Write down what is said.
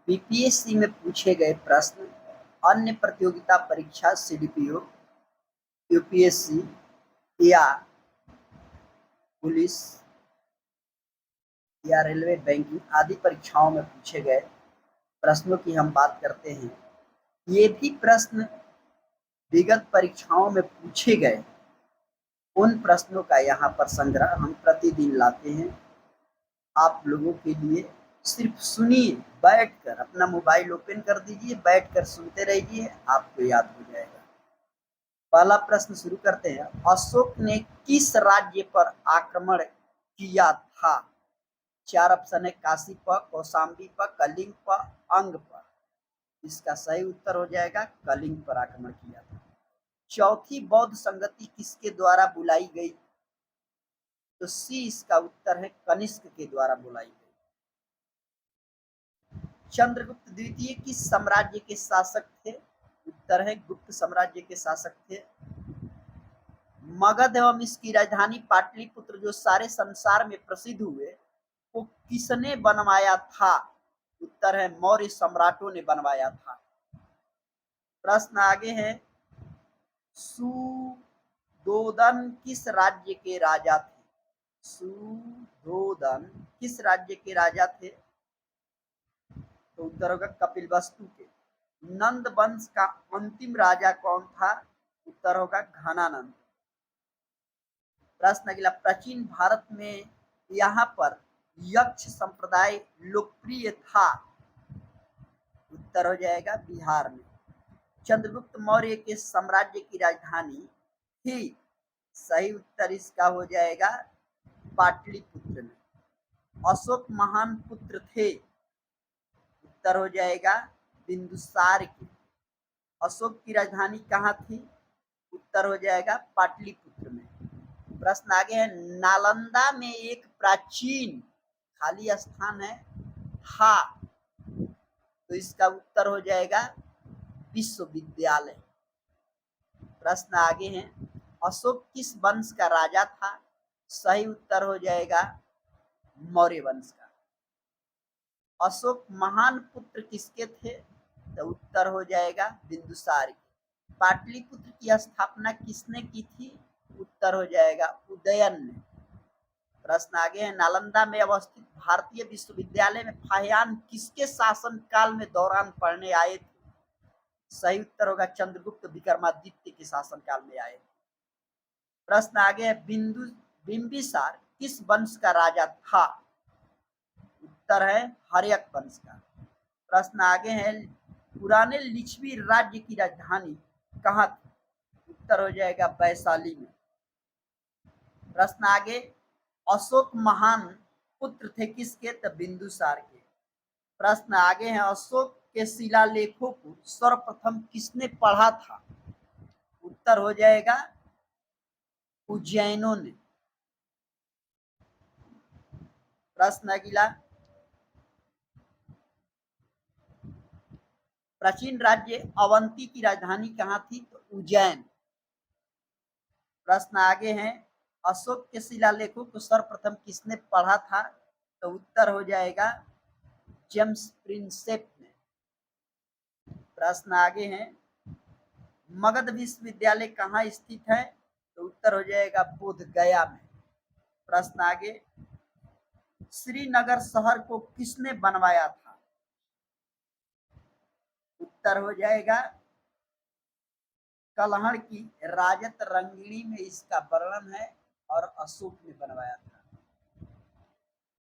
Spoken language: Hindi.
बीपीएससी में पूछे गए प्रश्न, अन्य प्रतियोगिता परीक्षा सीडीपीओ, यूपीएससी या पुलिस या रेलवे बैंकिंग आदि परीक्षाओं में पूछे गए प्रश्नों की हम बात करते हैं। ये भी प्रश्न विगत परीक्षाओं में पूछे गए उन प्रश्नों का यहाँ पर संग्रह हम प्रतिदिन लाते हैं आप लोगों के लिए। सिर्फ सुनिए, बैठकर अपना मोबाइल ओपन कर दीजिए, बैठकर सुनते रहिए, आपको याद हो जाएगा। पहला प्रश्न शुरू करते हैं। अशोक ने किस राज्य पर आक्रमण किया था? 4 ऑप्शन है, काशी पर, कौशाम्बी पर, कलिंग पर, अंग पर। इसका सही उत्तर हो जाएगा कलिंग पर आक्रमण किया था। चौथी बौद्ध संगति किसके द्वारा बुलाई गई? तो सी इसका उत्तर है, कनिष्क के द्वारा बुलाई गई। चंद्रगुप्त द्वितीय किस साम्राज्य के शासक थे? उत्तर है गुप्त साम्राज्य के शासक थे। मगध एवं इसकी राजधानी पाटलिपुत्र जो सारे संसार में प्रसिद्ध हुए, वो किसने बनवाया था? उत्तर है मौर्य सम्राटों ने बनवाया था। प्रश्न आगे है, सुधोधन किस राज्य के राजा थे? सुधोधन किस राज्य के राजा थे? तो उत्तर होगा कपिलवस्तु के। नंद वंश का अंतिम राजा कौन था? उत्तर होगा घनानंद। प्रश्न अगला, प्राचीन भारत में यहाँ पर यक्ष संप्रदाय लोकप्रिय था? उत्तर हो जाएगा बिहार में। चंद्रगुप्त मौर्य के साम्राज्य की राजधानी थी? सही उत्तर इसका हो जाएगा पाटलिपुत्र में। अशोक महान पुत्र थे? उत्तर हो जाएगा बिंदुसार के। अशोक की राजधानी कहाँ थी? उत्तर हो जाएगा पाटलिपुत्र में। प्रश्न आगे है, नालंदा में एक प्राचीन खाली स्थान है हा, तो इसका उत्तर हो जाएगा विश्वविद्यालय। प्रश्न आगे है, अशोक किस वंश का राजा था? सही उत्तर हो जाएगा मौर्य वंश का। अशोक महान पुत्र किसके थे? तो उत्तर हो जाएगा बिंदुसार के। पाटलिपुत्र की स्थापना किसने की थी? उत्तर हो जाएगा उदयन ने। प्रश्न आगे है, नालंदा में अवस्थित भारतीय विश्वविद्यालय में फाहियान किसके शासन काल में दौरान पढ़ने आए थे? सही उत्तर होगा चंद्रगुप्त विक्रमादित्य के शासन काल में आए। प्रश्न आगे है, बिंबिसार किस वंश का राजा था? उत्तर है हर्यक वंश का। प्रश्न आगे है, पुराने लिच्छवी राज्य की राजधानी कहाँ थी? उत्तर हो जाएगा वैशाली में। प्रश्न आगे, अशोक महान पुत्र थे किसके? तो बिंदुसार के। प्रश्न आगे है, अशोक के शिलालेखों को सर्वप्रथम किसने पढ़ा था? उत्तर हो जाएगा उज्जैनों ने। प्रश्न अगला, प्राचीन राज्य अवंती की राजधानी कहाँ थी? तो उज्जैन। प्रश्न आगे है, अशोक के शिलालेखों को सर्वप्रथम किसने पढ़ा था? तो उत्तर हो जाएगा जेम्स प्रिंसेप ने। प्रश्न आगे है, मगध विश्वविद्यालय कहाँ स्थित है? तो उत्तर हो जाएगा बोध गया में। प्रश्न आगे, श्रीनगर शहर को किसने बनवाया था? उत्तर हो जाएगा कलहड़ की राजत रंगिणी में इसका वर्णन है और अशोक ने बनवाया था।